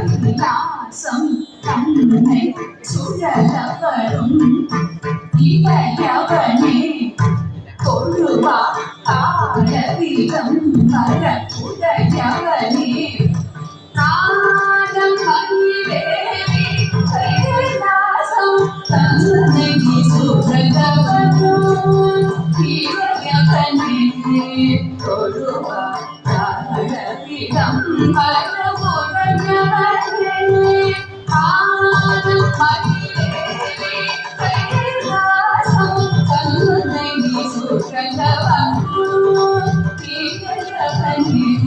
கைலாசம் தன்னை சுழலவரும் இளையவனே கொழுவா காலவிதம் வரப்புடையவனே நாதம் மகிழேவி கைலாசம் தன்னை சுழலவரும் இளையவனே கொழுவா